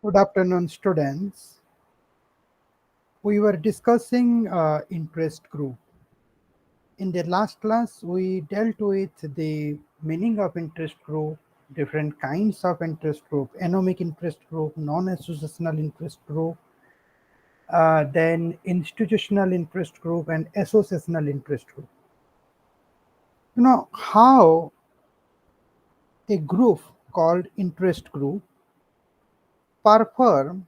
Good afternoon, students. We were discussing interest group. In the last class, we dealt with the meaning of interest group, different kinds of interest group, anomic interest group, non-associational interest group, then institutional interest group, and associational interest group. You know how a group called interest group perform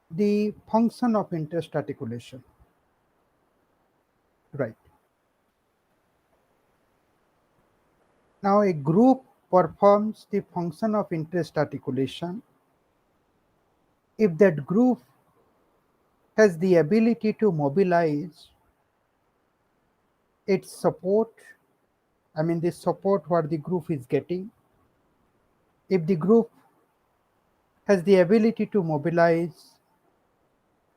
the function of interest articulation, right? Now, a group performs the function of interest articulation if that group has the ability to mobilize its support, the support what the group is getting, if the group has the ability to mobilize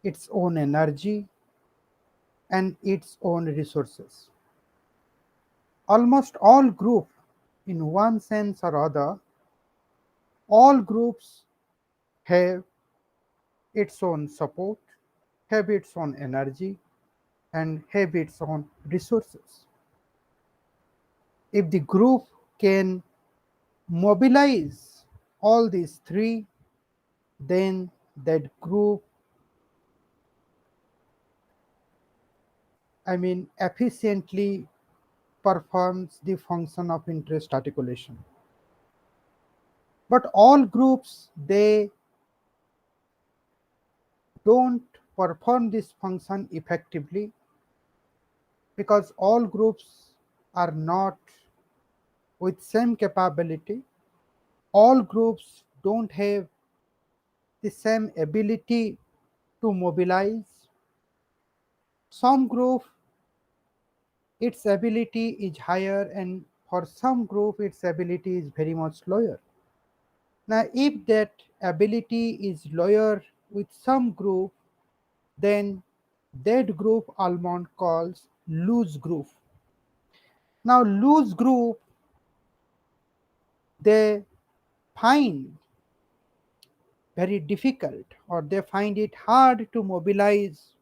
its own energy and its own resources. Almost all groups, in one sense or other, all groups have its own support, have its own energy, and have its own resources. If the group can mobilize all these three, then that group, efficiently performs the function of interest articulation. But all groups, they don't perform this function effectively because all groups are not with same capability. All groups don't have the same ability to mobilize. Some group its ability is higher, and for some group its ability is very much lower. Now if that ability is lower with some group, then that group Almond calls loose group. Now loose group, they find very difficult, or they find it hard to mobilize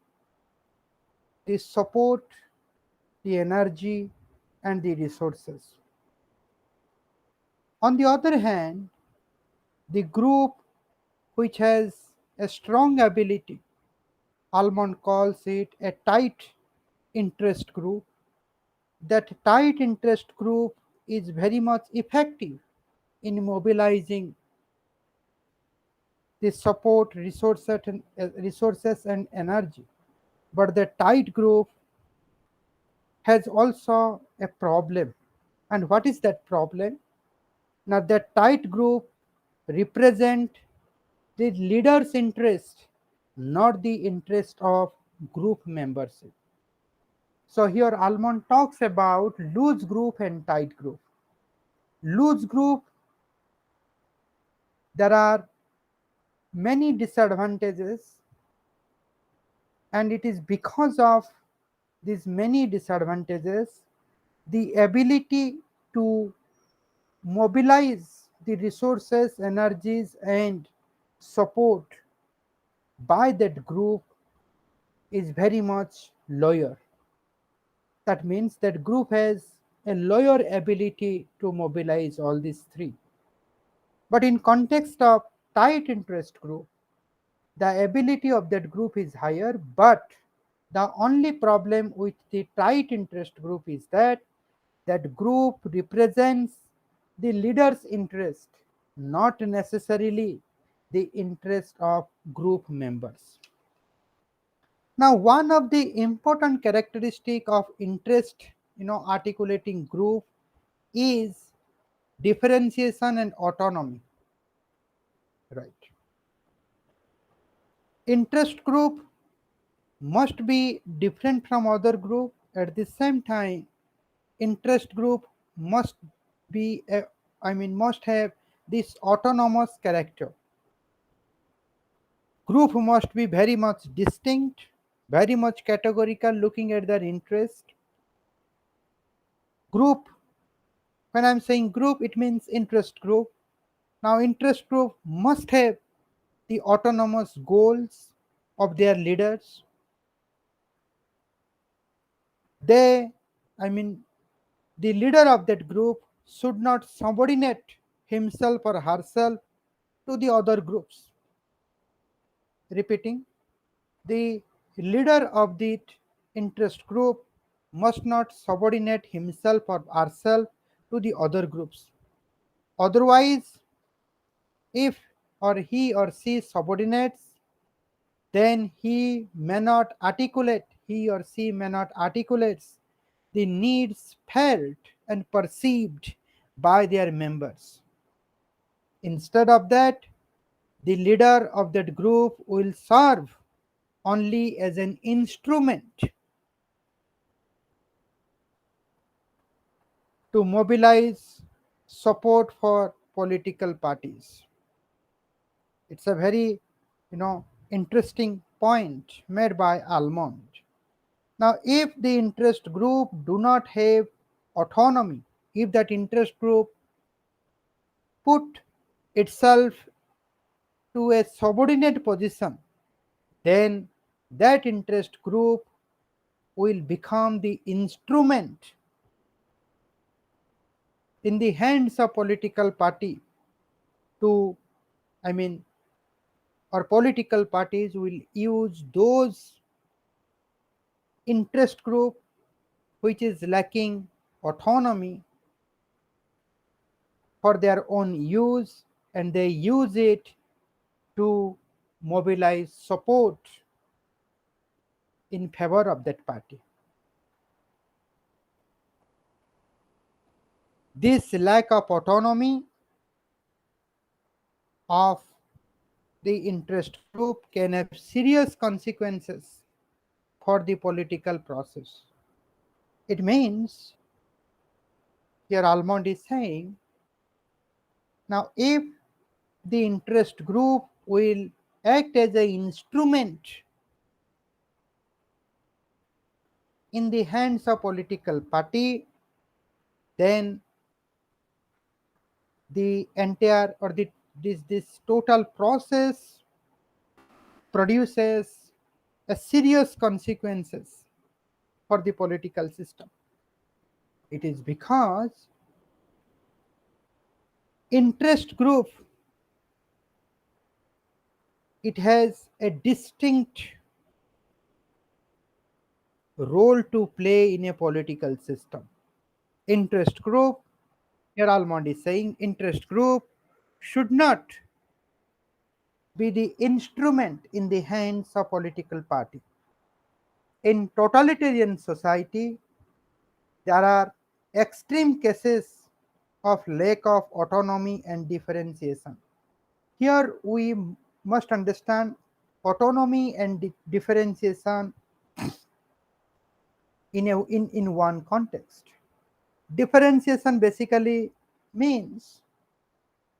the support, the energy, and the resources. On the other hand, the group which has a strong ability, Almond calls it a tight interest group. That tight interest group is very much effective in mobilizing the support, resources and energy. But the tight group has also a problem. And what is that problem? Now, the tight group represent the leader's interest, not the interest of group membership. So here Almond talks about loose group and tight group. Loose group, there are many disadvantages, and it is because of these many disadvantages, the ability to mobilize the resources, energies, and support by that group is very much lower. That means that group has a lower ability to mobilize all these three. But in context of tight interest group, the ability of that group is higher, but the only problem with the tight interest group is that that group represents the leader's interest, not necessarily the interest of group members. Now, one of the important characteristic of interest, articulating group is differentiation and autonomy, right? Interest group must be different from other group. At the same time, interest group must be a, must have this autonomous character. Group must be very much distinct, very much categorical, looking at their interest. Group, when I'm saying group, it means interest group. Now, interest group must have the autonomous goals of their leaders. They, I mean, the leader of that group should not subordinate himself or herself to the other groups. Repeating, the leader of the interest group must not subordinate himself or herself to the other groups. Otherwise, if or he or she subordinates, then he or she may not articulate the needs felt and perceived by their members. Instead of that, the leader of that group will serve only as an instrument to mobilize support for political parties. It's a very, interesting point made by Almond. Now, if the interest group do not have autonomy, if that interest group put itself to a subordinate position, then that interest group will become the instrument in the hands of political party to, I mean, or political parties will use those interest group which is lacking autonomy for their own use, and they use it to mobilize support in favor of that party. This lack of autonomy of the interest group can have serious consequences for the political process. It means, here Almond is saying, now if the interest group will act as an instrument in the hands of political party, then the entire or this total process produces a serious consequences for the political system. It is because interest group, it has a distinct role to play in a political system. Interest group, here Almond is saying, interest group should not be the instrument in the hands of political party. In totalitarian society, there are extreme cases of lack of autonomy and differentiation. Here we must understand autonomy and differentiation in one context. Differentiation basically means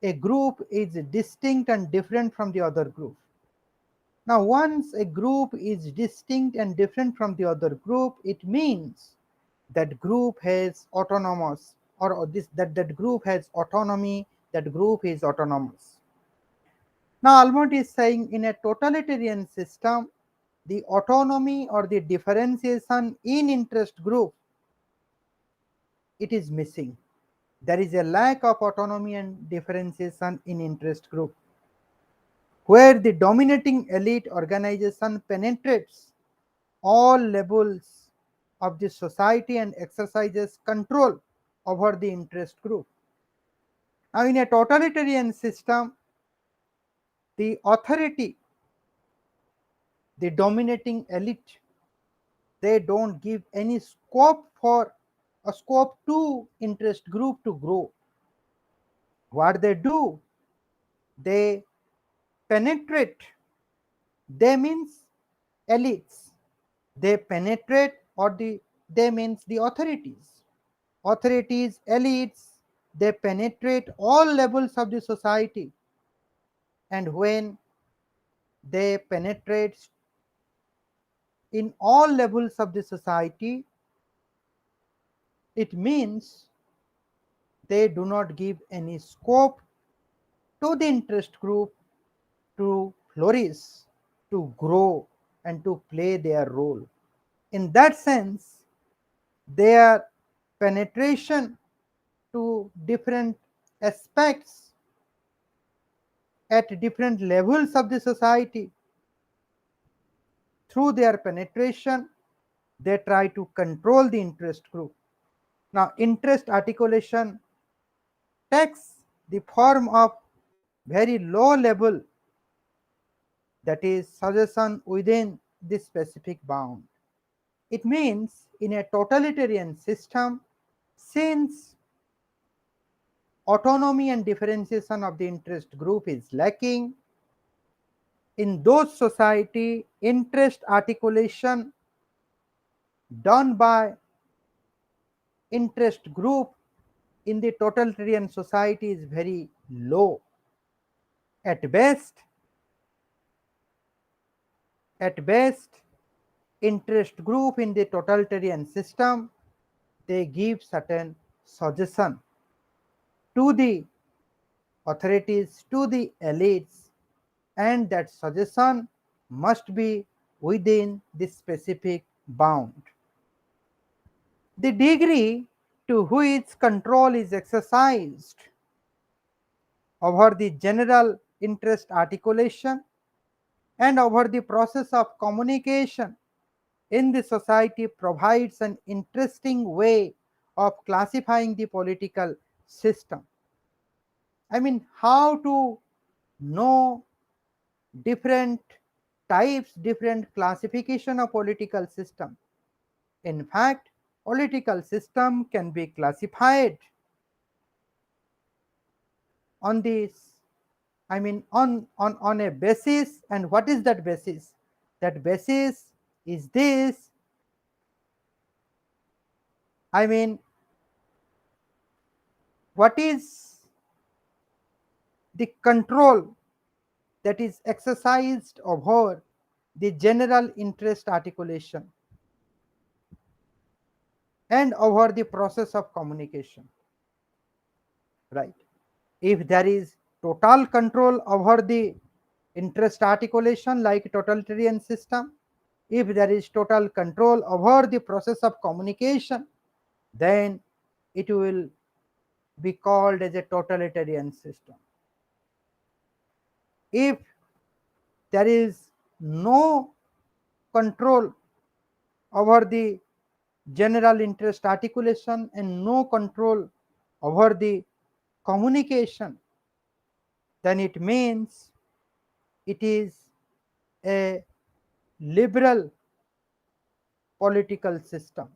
a group is distinct and different from the other group. Now, once a group is distinct and different from the other group, it means that group has autonomous, or this that group has autonomy, that group is autonomous. Now, Almond is saying in a totalitarian system, the autonomy or the differentiation in interest group, it is missing. There is a lack of autonomy and differentiation in interest group, where the dominating elite organization penetrates all levels of the society and exercises control over the interest group. Now, in a totalitarian system, the authority, the dominating elite, they don't give any scope to interest group to grow. What they do, they penetrate. They means elites. They penetrate, or they means the authorities. Authorities, elites, they penetrate all levels of the society. And when they penetrate in all levels of the society, it means they do not give any scope to the interest group to flourish, to grow, and to play their role. In that sense, their penetration to different aspects at different levels of the society, through their penetration, they try to control the interest group. Now, interest articulation takes the form of very low level, that is suggestion within this specific bound. It means in a totalitarian system, since autonomy and differentiation of the interest group is lacking, in those society, interest articulation done by interest group in the totalitarian society is very low. At best, at best, interest group in the totalitarian system, they give certain suggestion to the authorities, to the elites, and that suggestion must be within this specific bound. The degree to which control is exercised over the general interest articulation and over the process of communication in the society provides an interesting way of classifying the political system. I mean, how to know different types, different classification of political system. In fact, political system can be classified on this, I mean, on a basis. And what is that basis? That basis is this, I mean, what is the control that is exercised over the general interest articulation and over the process of communication, right? If there is total control over the interest articulation like totalitarian system, if there is total control over the process of communication, then it will be called as a totalitarian system. If there is no control over the general interest articulation and no control over the communication, then it means it is a liberal political system.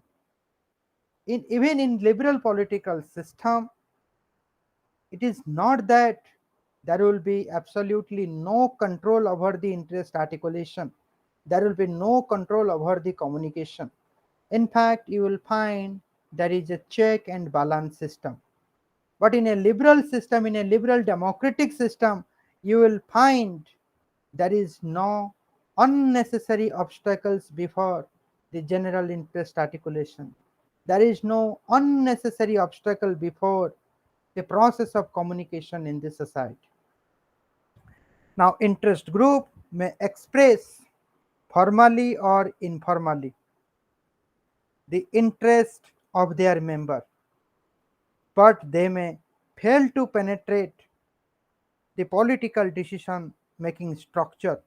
Even in liberal political system, it is not that there will be absolutely no control over the interest articulation, there will be no control over the communication. In fact, you will find there is a check and balance system. But in a liberal system, in a liberal democratic system, you will find there is no unnecessary obstacles before the general interest articulation. There is no unnecessary obstacle before the process of communication in this society. Now, interest group may express formally or informally the interest of their member, but they may fail to penetrate the political decision making structure.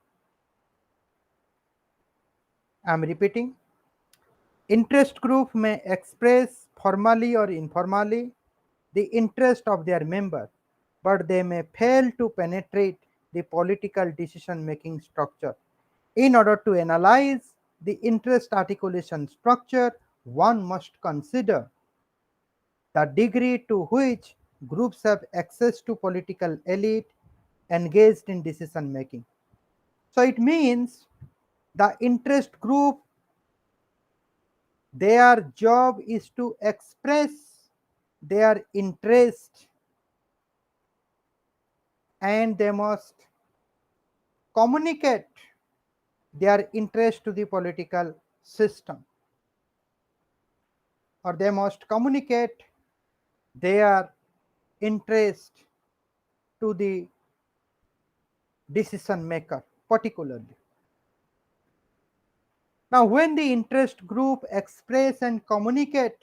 I am repeating, interest group may express formally or informally the interest of their member, but they may fail to penetrate the political decision making structure. In order to analyze the interest articulation structure, one must consider the degree to which groups have access to political elite engaged in decision making. So it means the interest group, their job is to express their interest and they must communicate their interest to the political system, or they must communicate their interest to the decision maker particularly. Now, when the interest group express and communicate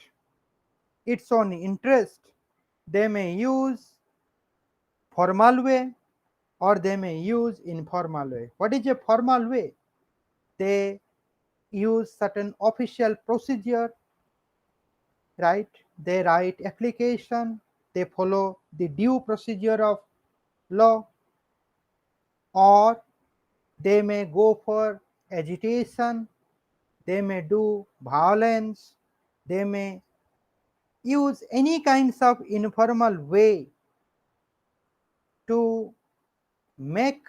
its own interest, they may use formal way or they may use informal way. What is a formal way? They use certain official procedure, right? They write application, they follow the due procedure of law, or they may go for agitation, they may do violence, they may use any kinds of informal way to make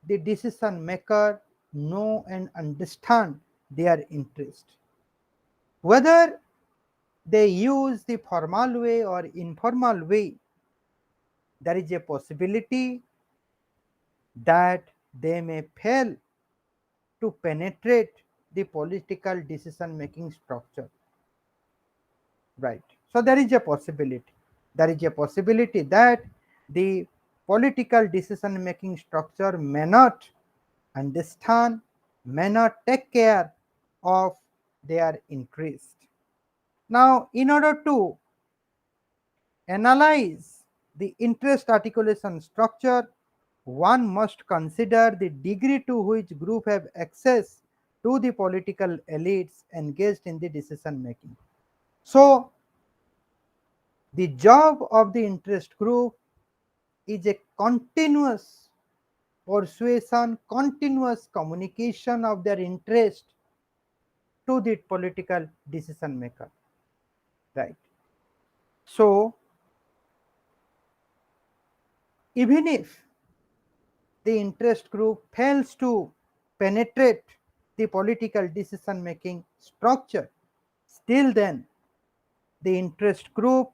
the decision maker know and understand their interest. Whether they use the formal way or informal way, there is a possibility that they may fail to penetrate the political decision making structure, right? So there is a possibility, that the political decision making structure may not understand, may not take care of their interest. Now, in order to analyze the interest articulation structure, one must consider the degree to which group have access to the political elites engaged in the decision making. So, the job of the interest group is a continuous persuasion, continuous communication of their interest to the political decision maker, right? So, even if the interest group fails to penetrate the political decision making structure, still then the interest group,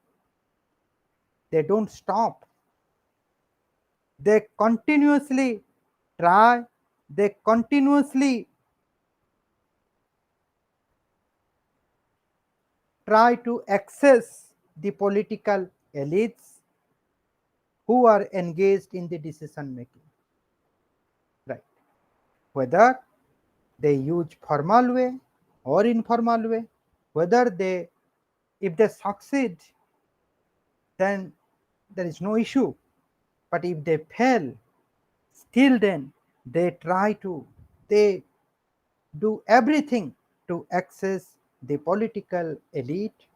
they don't stop, they continuously try, they continuously try to access the political elites who are engaged in the decision making, right? Whether they use formal way or informal way, whether they, if they succeed, then there is no issue, but if they fail, still then they try to, they do everything to access the political elite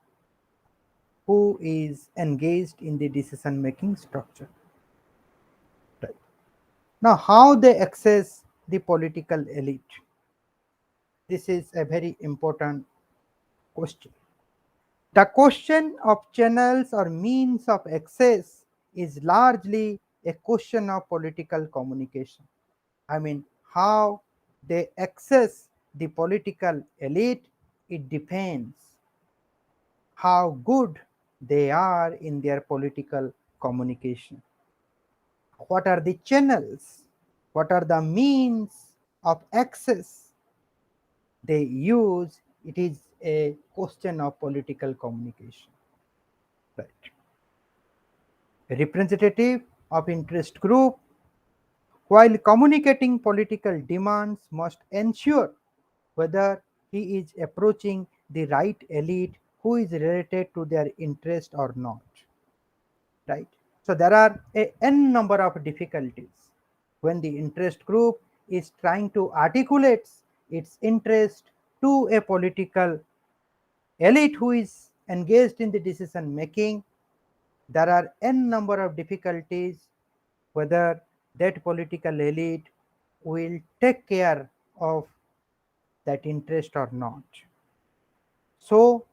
who is engaged in the decision making structure, right? Now, how they access the political elite, this is a very important question. The question of channels or means of access is largely a question of political communication. I mean, how they access the political elite, it depends how good they are in their political communication. What are the channels? What are the means of access they use? It is a question of political communication, right? A representative of interest group, while communicating political demands, must ensure whether he is approaching the right elite who is related to their interest or not, right? So there are a n number of difficulties when the interest group is trying to articulate its interest to a political elite who is engaged in the decision making. There are n number of difficulties whether that political elite will take care of that interest or not. So,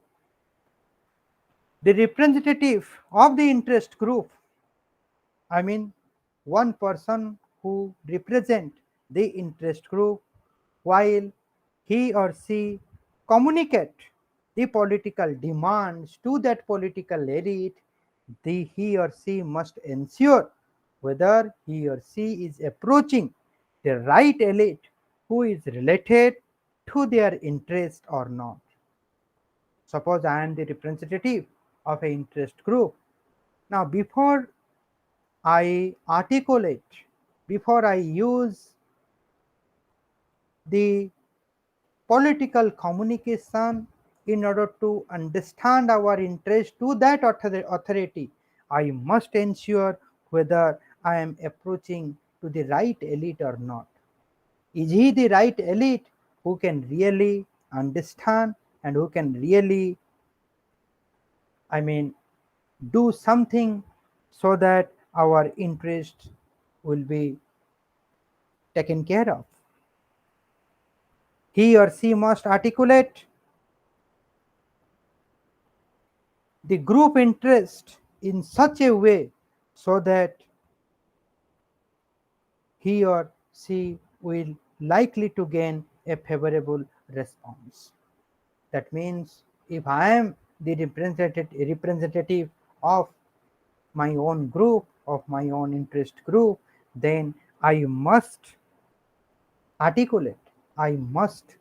the representative of the interest group, I mean, one person who represent the interest group, while he or she communicate the political demands to that political elite, he or she must ensure whether he or she is approaching the right elite who is related to their interest or not. Suppose I am the representative of an interest group. Now, before I articulate before I use the political communication in order to understand our interest to that authority, I must ensure whether I am approaching to the right elite or not. Is he the right elite who can really understand and who can really, I mean, do something so that our interest will be taken care of? He or she must articulate the group interest in such a way so that he or she will likely to gain a favorable response. That means if I am the representative of my own group, of my own interest group, then I must articulate, I must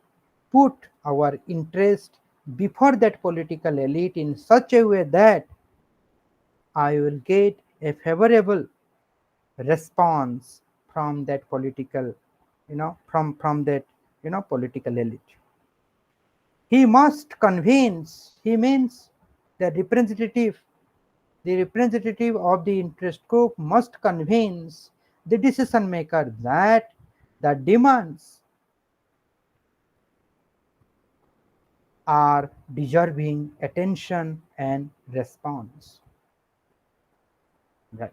put our interest before that political elite in such a way that I will get a favorable response from that political, from that, political elite. He must convince, he means the representative of the interest group must convince the decision maker that the demands are deserving attention and response. Right.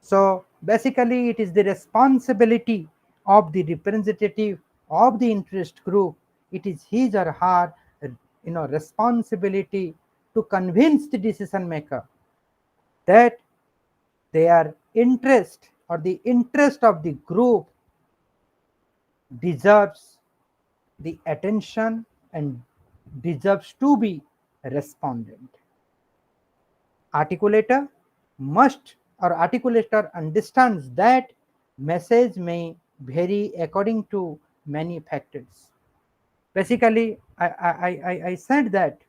So basically, it is the responsibility of the representative of the interest group. It is his or her, responsibility to convince the decision maker that their interest or the interest of the group deserves the attention and deserves to be responded. Articulator must or articulator understands that message may vary according to many factors. Basically, I said that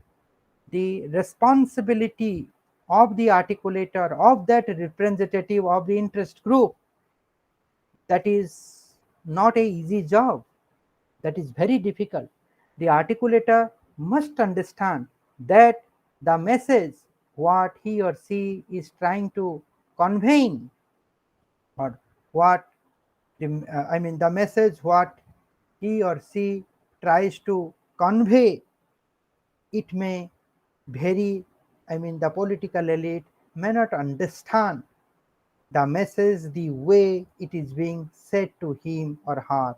the responsibility of the articulator, of that representative of the interest group, that is not a easy job, that is very difficult. The articulator must understand that the message what he or she is trying to convey, or what the message what he or she tries to convey, it may vary. The political elite may not understand the message the way it is being said to him or her.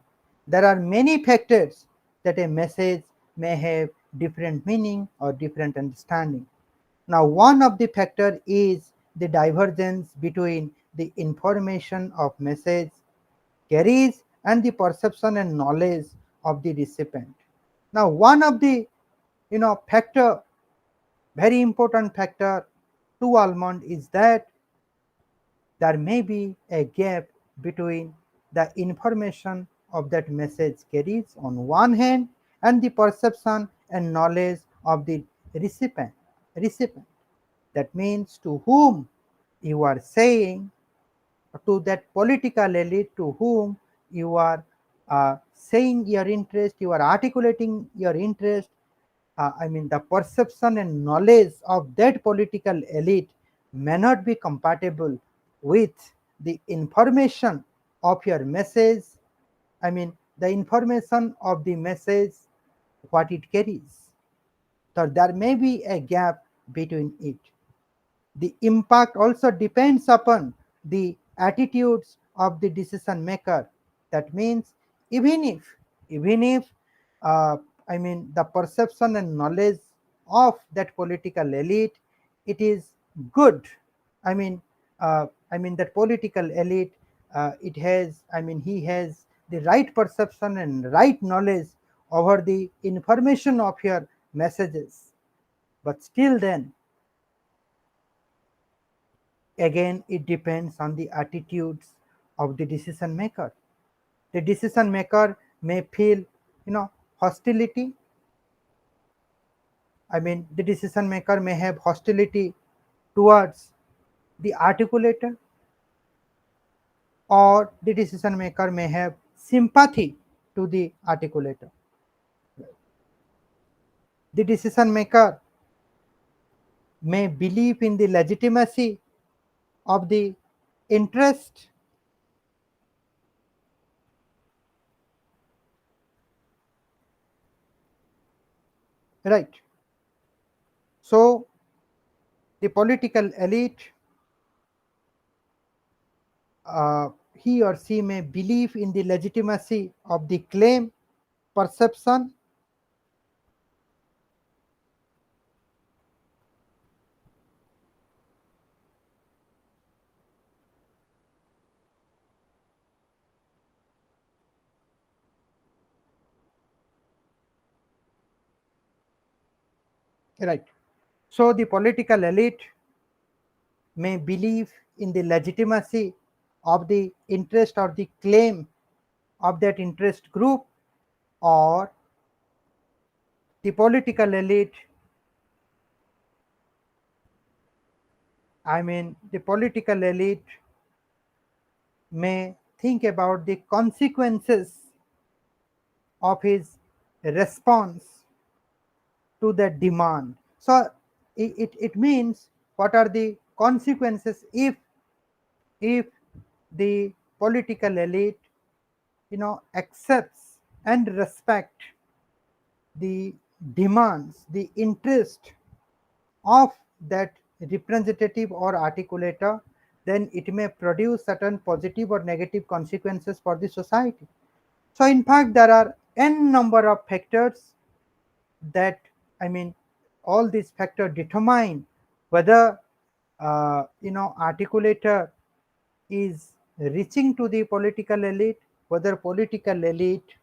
There are many factors that a message may have different meaning or different understanding. Now, one of the factor is the divergence between the information of message carries and the perception and knowledge of the recipient. Now, one of the factor, very important factor to almond, is that there may be a gap between the information of that message carries on one hand and the perception and knowledge of the recipient. recipient. That means to whom you are saying, to that political elite to whom you are saying your interest, you are articulating your interest, the perception and knowledge of that political elite may not be compatible with the information of your message. The information of the message, what it carries. So there may be a gap between it. The impact also depends upon the attitudes of the decision maker. That means even if even if uh, the perception and knowledge of that political elite, it is good. I mean that political elite, it has he has the right perception and right knowledge over the information of your messages, but still then again it depends on the attitudes of the decision maker. The decision maker may feel hostility. The decision maker may have hostility towards the articulator, or the decision maker may have sympathy to the articulator. The decision maker may believe in the legitimacy of the interest, right? So the political elite, he or she may believe in the legitimacy of the claim, perception, right? So the political elite may believe in the legitimacy of the interest or the claim of that interest group, or the political elite, the political elite may think about the consequences of his response to the demand. So it means what are the consequences if the political elite accepts and respect the demands, the interest of that representative or articulator, then it may produce certain positive or negative consequences for the society. So in fact there are n number of factors that, I mean, all these factors determine whether articulator is reaching to the political elite, whether political elite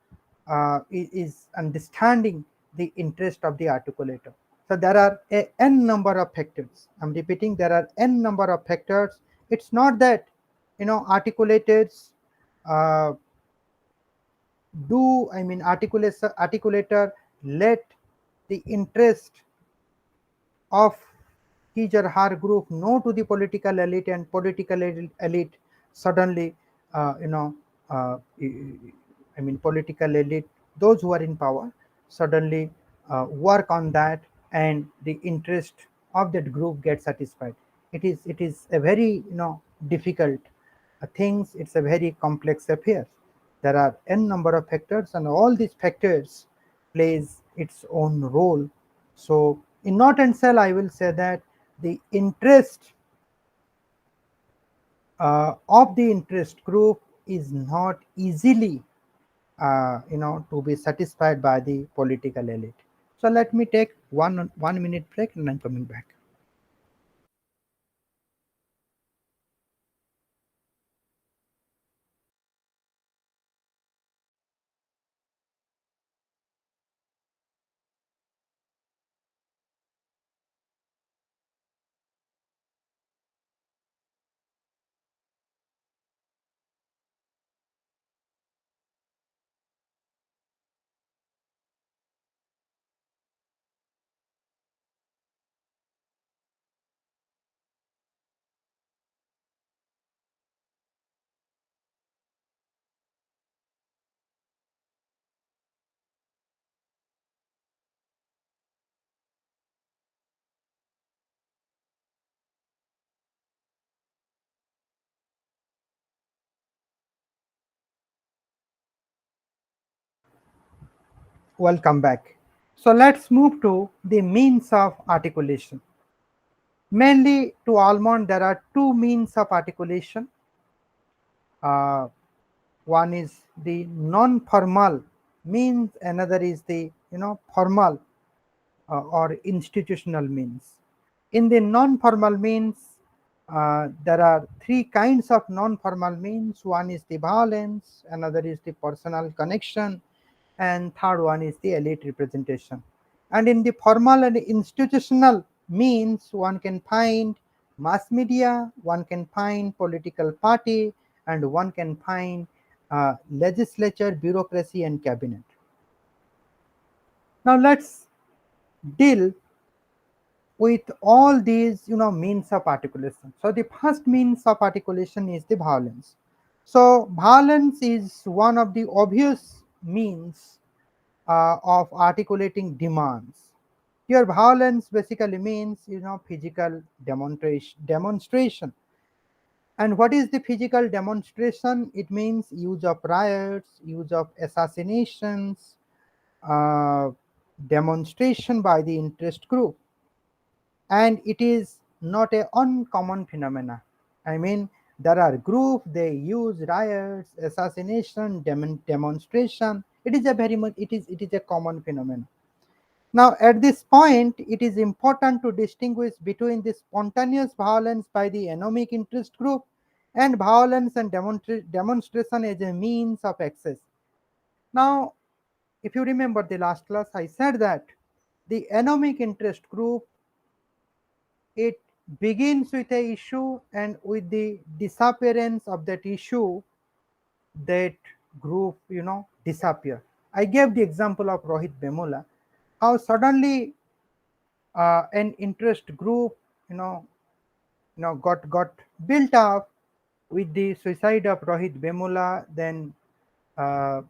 is understanding the interest of the articulator. So there are a n number of factors. I'm repeating, there are n number of factors. It's not that articulators uh, articulator let the interest of his or her group know to the political elite, and political elite suddenly uh, you know uh, political elite, those who are in power, suddenly work on that, and the interest of that group gets satisfied. It is a very difficult things. It's a very complex affair. There are n number of factors, and all these factors plays its own role. So in not and cell, I will say that the interest of the interest group is not easily to be satisfied by the political elite. So let me take one minute break, and I'm coming back. Welcome back. So let's move to the means of articulation. Mainly to Almond, there are two means of articulation. Uh, One is the non-formal means, another is the formal or institutional means. In the non-formal means, there are three kinds of non-formal means. One is the violence, another is the personal connection, and third one is the elite representation. And in the formal and institutional means, one can find mass media, one can find political party, and one can find legislature, bureaucracy, and cabinet. Now let's deal with all these means of articulation. So the first means of articulation is the violence. So violence is one of the obvious means of articulating demands. Here, violence basically means physical demonstration. And what is the physical demonstration? It means use of riots, use of assassinations, uh, demonstration by the interest group, and it is not a uncommon phenomena. I mean, there are groups they use riots, assassination, demonstration. It is a very much it is a common phenomenon. Now, at this point, it is important to distinguish between the spontaneous violence by the economic interest group and violence and demonstration as a means of access. Now, if you remember the last class, I said that the economic interest group, it begins with a issue, and with the disappearance of that issue, that group disappear. I gave the example of Rohit Bemula, how suddenly an interest group you know got built up with the suicide of Rohit Bemula. Then uh,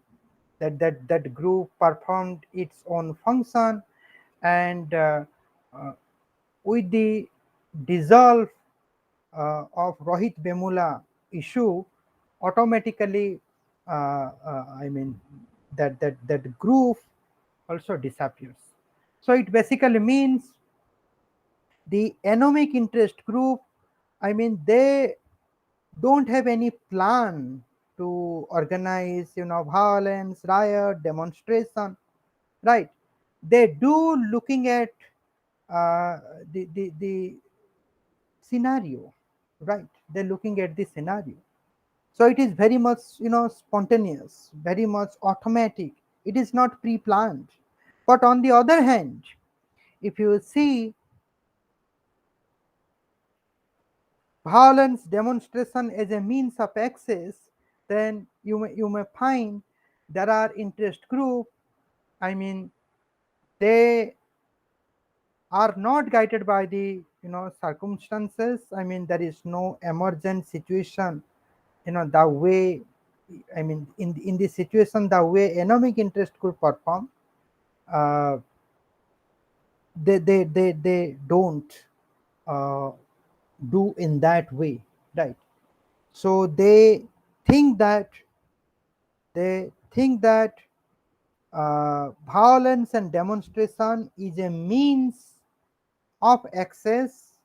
that group performed its own function, and uh, with the dissolve of Rohit Bemula issue, automatically, I mean, that group also disappears. So it basically means the economic interest group, I mean, they don't have any plan to organize, violence, riot, demonstration, right? They do looking at the scenario, right? They're looking at the scenario. So it is very much, spontaneous, very much automatic. It is not pre-planned. But on the other hand, if you see violence demonstration as a means of access, then you may find there are interest group. I mean, they are not guided by the circumstances. I mean, there is no emergent situation. The way, I mean, in this situation, the way economic interest could perform, uh, they don't uh, do in that way, right? So think that they think that violence and demonstration is a means of access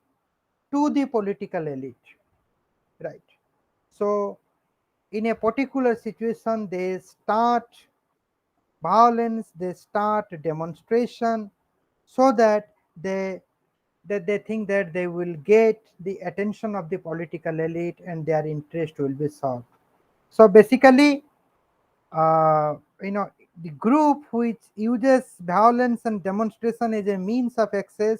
to the political elite, right? So in a particular situation, they start violence, they start demonstration, so that they think that they will get the attention of the political elite and their interest will be served. So basically, uh, you know the group which uses violence and demonstration as a means of access,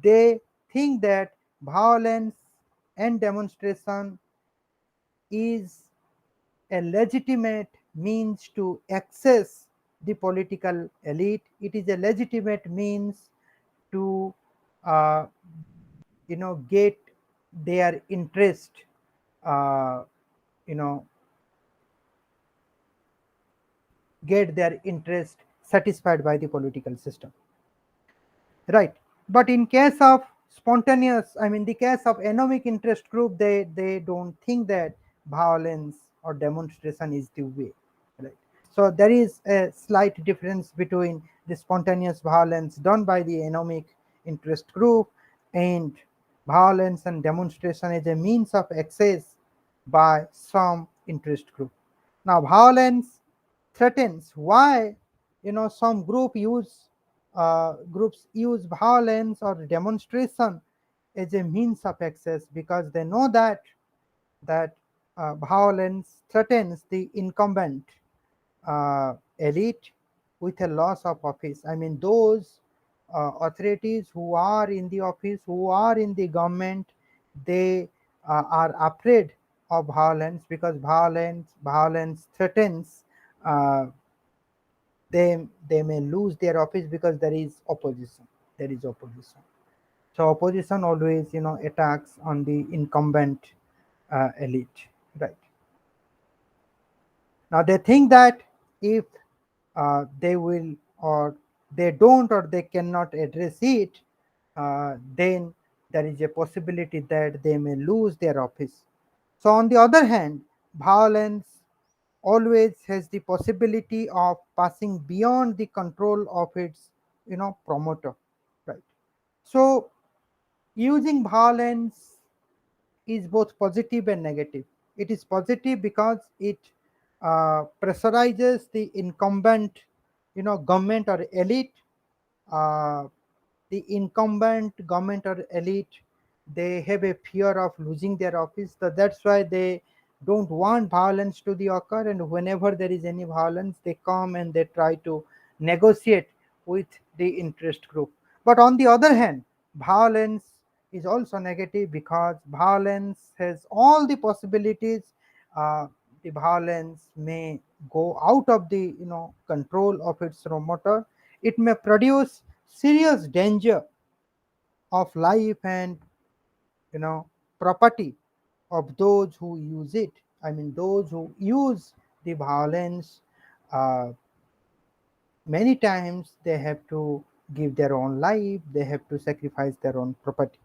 they think that violence and demonstration is a legitimate means to access the political elite. It is a legitimate means to uh, get their interest, uh, you know get their interest satisfied by the political system, right? But in case of spontaneous, I mean, the case of economic interest group, they don't think that violence or demonstration is the way, right? So there is a slight difference between the spontaneous violence done by the economic interest group and violence and demonstration as a means of access by some interest group. Now violence threatens. Why some groups use violence or demonstration as a means of access? Because they know that violence threatens the incumbent elite with a loss of office. I mean, those authorities who are in the office, who are in the government, they are afraid of violence, because violence threatens uh, they may lose their office, because there is opposition. So opposition always attacks on the incumbent elite, right? Now they think that if they will, or they don't, or they cannot address it, then there is a possibility that they may lose their office. So on the other hand, violence always has the possibility of passing beyond the control of its promoter, right? So using violence is both positive and negative. It is positive because it pressurizes the incumbent, government or elite. Uh, the incumbent government or elite, they have a fear of losing their office, so that's why they don't want violence to the occur, and whenever there is any violence, they come and they try to negotiate with the interest group. But on the other hand, violence is also negative because violence has all the possibilities. uh, the violence may go out of the control of its promoter. It may produce serious danger of life and you know property of those who use it. I mean, those who use the violence, uh, many times they have to give their own life, they have to sacrifice their own property,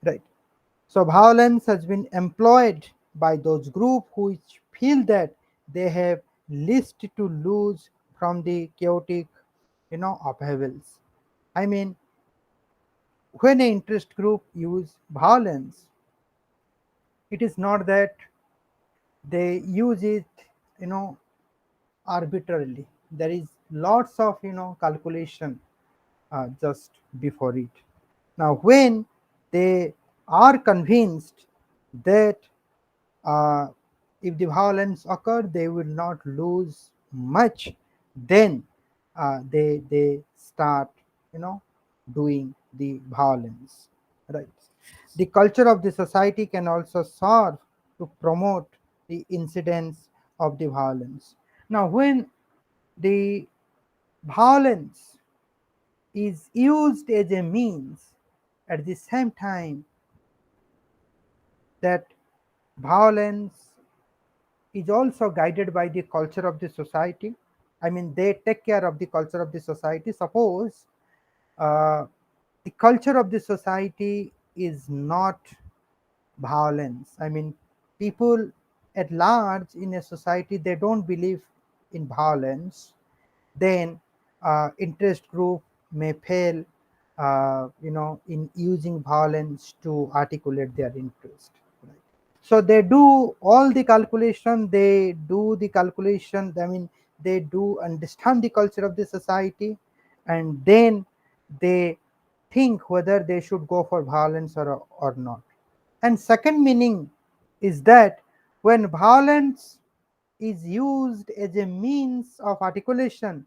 right? So violence has been employed by those groups who feel that they have least to lose from the chaotic upheavals. I mean, when an interest group use violence, it is not that they use it you know arbitrarily. There is lots of calculation just before it. Now when they are convinced that uh, if the violence occur they will not lose much, then they start you know doing the violence, right? The culture of the society can also serve to promote the incidence of the violence. Now when the violence is used as a means, at the same time that violence is also guided by the culture of the society. I mean, they take care of the culture of the society. Suppose uh, the culture of the society is not violence. I mean, people at large in a society, they don't believe in violence. Then interest group may fail, in using violence to articulate their interest. Right? So they do all the calculation. They do the calculation. I mean, they do understand the culture of the society, and then they think whether they should go for violence or not. And second meaning is that when violence is used as a means of articulation,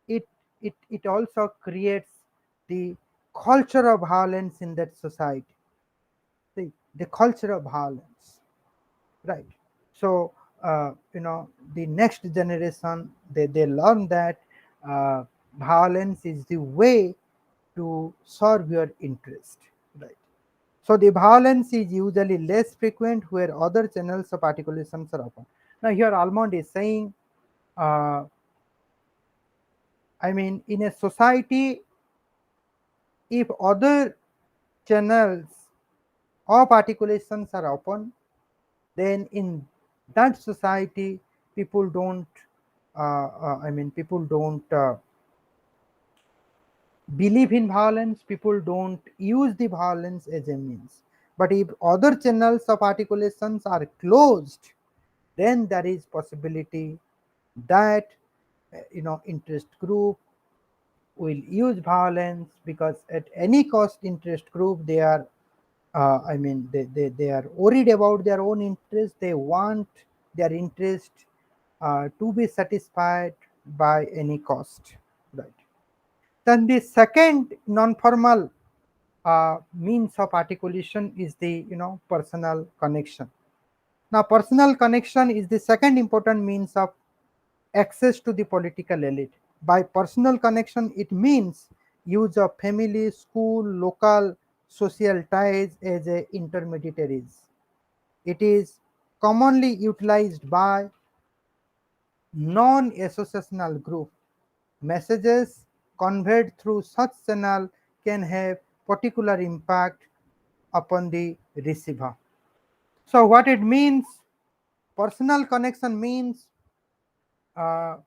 it it also creates the culture of violence in that society. The culture of violence, right? So the next generation, they learn that uh, violence is the way to serve your interest, right? So the violence is usually less frequent where other channels of articulations are open. Now here Almond is saying, uh, I mean, in a society, if other channels of articulations are open, then in that society, people don't, people don't believe in violence, people don't use the violence as a means. But if other channels of articulations are closed, then there is possibility that interest group will use violence, because at any cost interest group, they are they are worried about their own interest. They want their interest to be satisfied by any cost, right? Then the second non-formal means of articulation is the personal connection. Now personal connection is the second important means of access to the political elite. By personal connection, it means use of family, school, local social ties as a intermediaries. It is commonly utilized by non-associational group. Messages conveyed through such channel can have particular impact upon the receiver. So what it means, personal connection means, uh,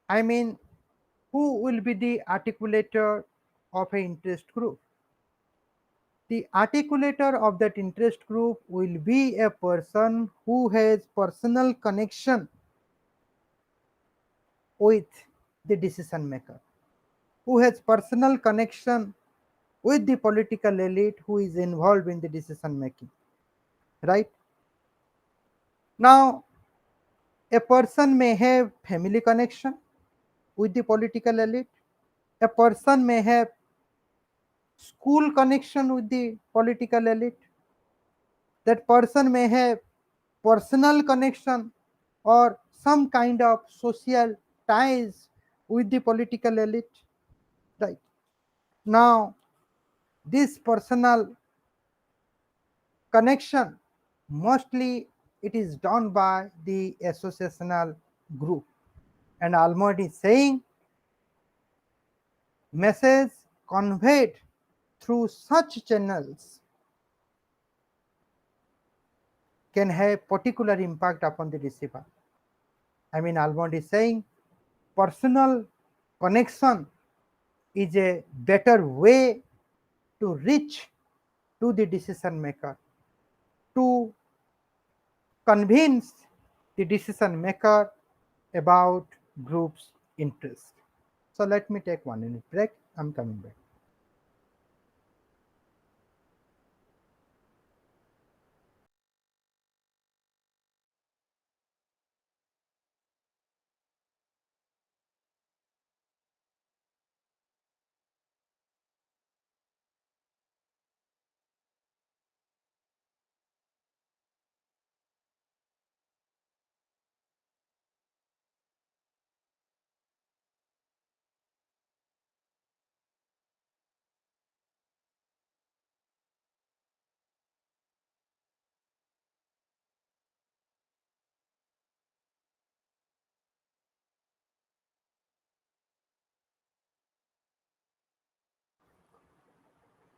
I mean, who will be the articulator of an interest group? The articulator of that interest group will be a person who has personal connection with the decision maker, who has personal connection with the political elite who is involved in the decision making, right? Now, a person may have family connection with the political elite, a person may have school connection with the political elite, that person may have personal connection or some kind of social ties with the political elite, right? Now, this personal connection mostly it is done by the associational group, and Almond is saying message conveyed through such channels can have particular impact upon the receiver. I mean, Almond is saying personal connection is a better way to reach to the decision maker, to convince the decision maker about group's interest. So let me take 1 minute break. I'm coming back.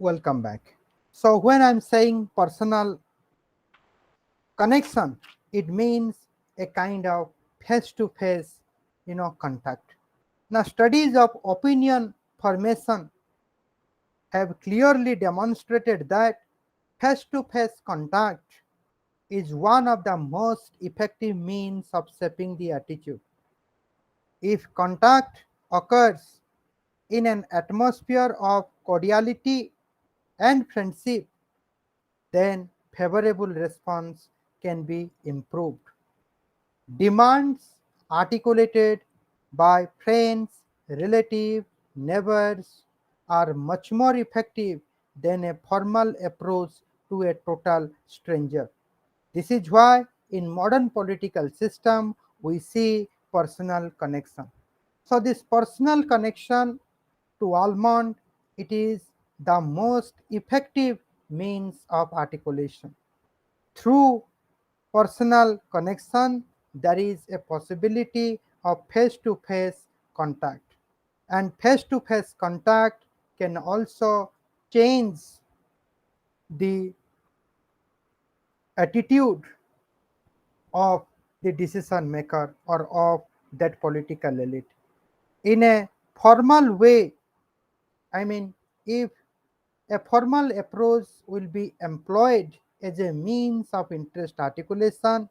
Welcome back. So when I'm saying personal connection, it means a kind of face-to-face, contact. Now, studies of opinion formation have clearly demonstrated that face-to-face contact is one of the most effective means of shaping the attitude. If contact occurs in an atmosphere of cordiality and friendship, then favorable response can be improved. Demands articulated by friends, relatives, neighbors are much more effective than a formal approach to a total stranger. This is why in modern political system we see personal connection. So this personal connection to Almond, it is the most effective means of articulation. Through personal connection, there is a possibility of face to face contact. And face to face contact can also change the attitude of the decision maker or of that political elite. In a formal way, I mean, if a formal approach will be employed as a means of interest articulation,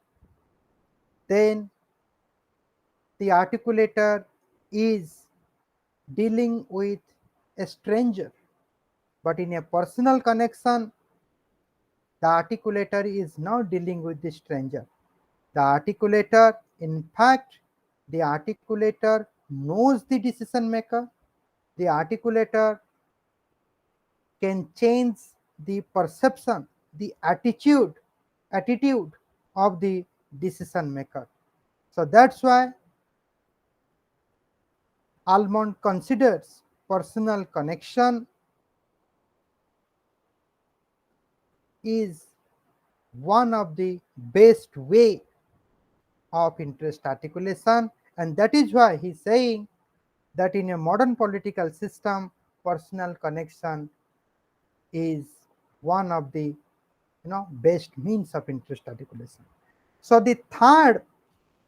then the articulator is dealing with a stranger. But in a personal connection, the articulator is not dealing with the stranger. The articulator, in fact, the articulator knows the decision maker. The articulator can change the perception, the attitude of the decision maker. So that's why Almond considers personal connection is one of the best way of interest articulation, and that is why he's saying that in a modern political system, personal connection is one of the best means of interest articulation. So the third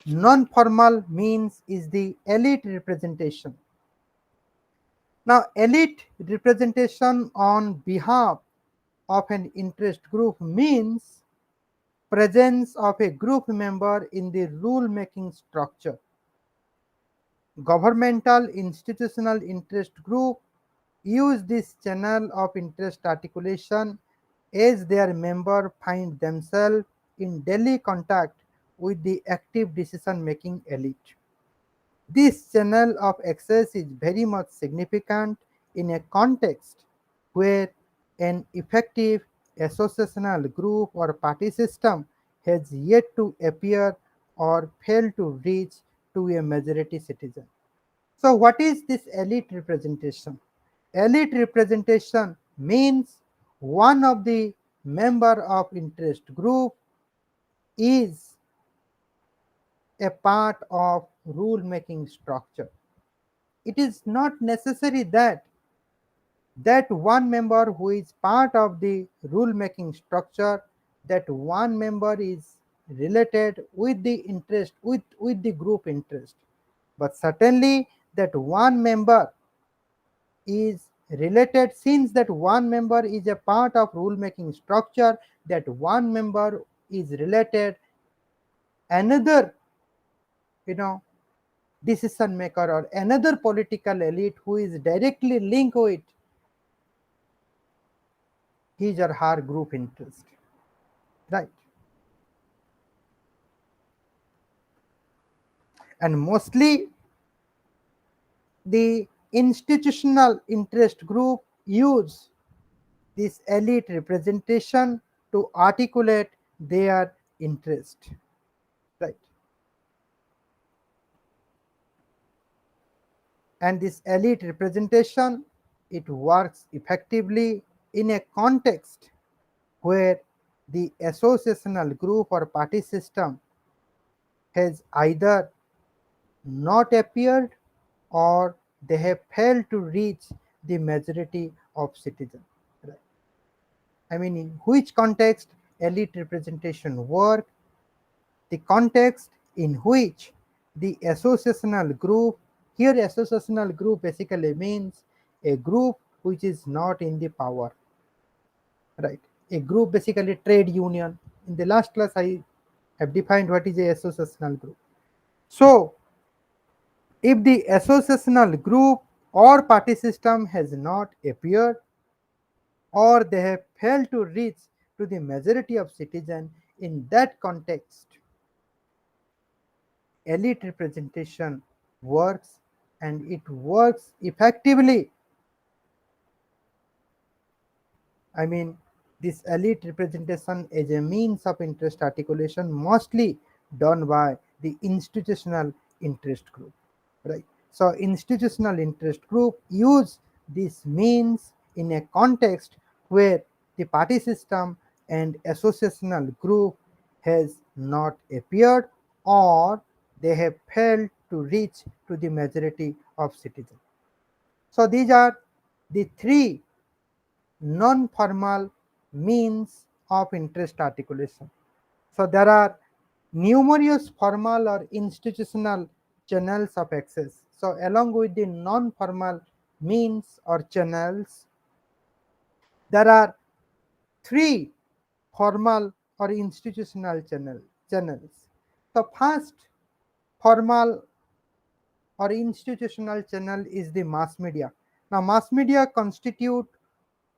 non-formal means is the elite representation. Now, elite representation on behalf of an interest group means presence of a group member in the rule making structure. Governmental institutional interest group use this channel of interest articulation as their members find themselves in daily contact with the active decision making elite. This channel of access is very much significant in a context where an effective associational group or party system has yet to appear or fail to reach to a majority citizen. So, what is this elite representation? Elite representation means one of the member of interest group is a part of rule making structure. It is not necessary that one member who is part of the rule making structure, that one member is related with the interest with the group interest, but certainly that one member is related, since that one member is a part of rule making structure, that one member is related another you know decision maker or another political elite who is directly linked with his or her group interest, right? And mostly the institutional interest group use this elite representation to articulate their interest, right? And this elite representation, it works effectively in a context where the associational group or party system has either not appeared or they have failed to reach the majority of citizens. Right? I mean, in which context elite representation work? The context in which the associational group, here associational group basically means a group which is not in the power, right? A group basically trade union. In the last class I have defined what is a associational group. So if the associational group or party system has not appeared or they have failed to reach to the majority of citizens, in that context elite representation works, and it works effectively. I mean, this elite representation is a means of interest articulation mostly done by the institutional interest group, right? So institutional interest group use this means in a context where the party system and associational group has not appeared or they have failed to reach to the majority of citizens. So these are the three non-formal means of interest articulation. So there are numerous formal or institutional channels of access. So along with the non-formal means or channels, there are three formal or institutional channels. The first formal or institutional channel is the mass media. Now mass media constitute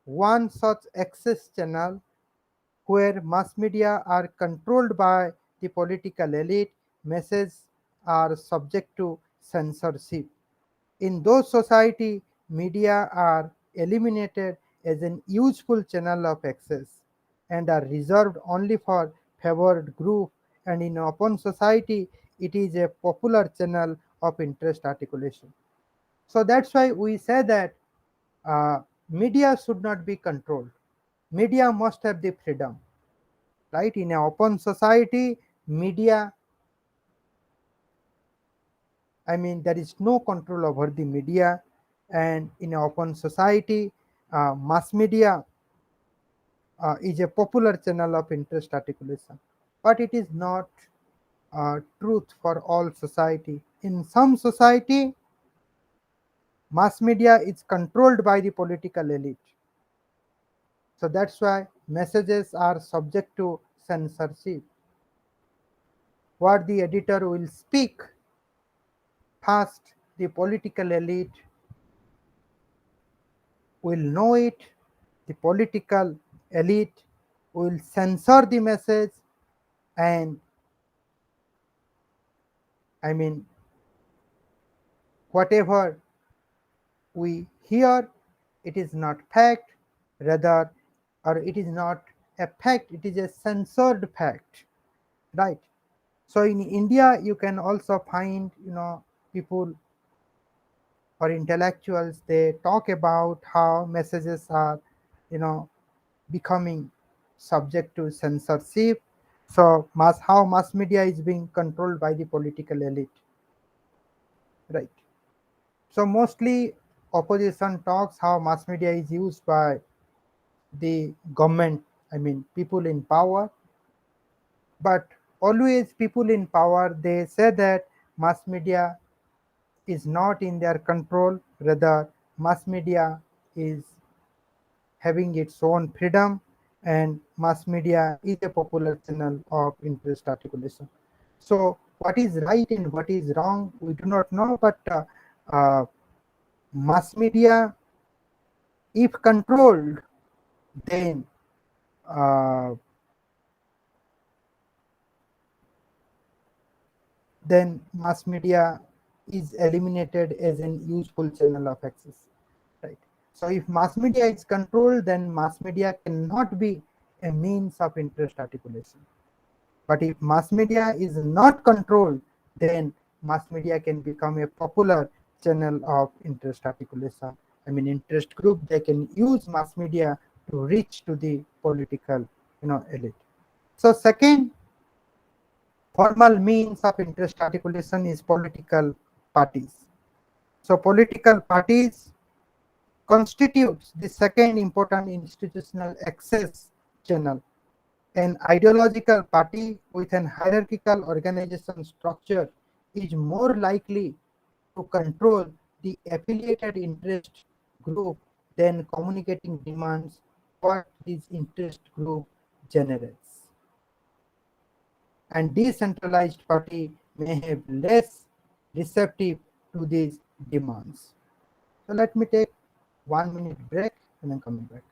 one such access channel where mass media are controlled by the political elite, messages are subject to censorship. In those society, media are eliminated as an useful channel of access and are reserved only for favored group, and in open society it is a popular channel of interest articulation. So that's why we say that media should not be controlled. Media must have the freedom, right? In an open society, media, I mean, there is no control over the media, and in an open society, mass media is a popular channel of interest articulation, but it is not truth for all society. In some society, mass media is controlled by the political elite. So that's why messages are subject to censorship. What the editor will speak, first the political elite will know it, the political elite will censor the message, and I mean, whatever we hear, it is not fact, rather, or it is not a fact, it is a censored fact, right? So in India, you can also find, people or intellectuals, they talk about how messages are, you know, becoming subject to censorship. So how mass media is being controlled by the political elite, right? So mostly opposition talks how mass media is used by the government, I mean people in power, but always people in power, they say that mass media is not in their control, rather mass media is having its own freedom, and mass media is a popular channel of interest articulation. So what is right and what is wrong, we do not know, but uh, mass media, if controlled, then uh, then mass media is eliminated as an useful channel of access, right? So if mass media is controlled, then mass media cannot be a means of interest articulation. But if mass media is not controlled, then mass media can become a popular channel of interest articulation. I mean, interest group, they can use mass media to reach to the political, elite. So second formal means of interest articulation is political parties. So political parties constitutes the second important institutional access channel. An ideological party with an hierarchical organization structure is more likely to control the affiliated interest group than communicating demands what this interest group generates. And decentralized party may have less receptive to these demands. So let me take 1 minute break and then coming back.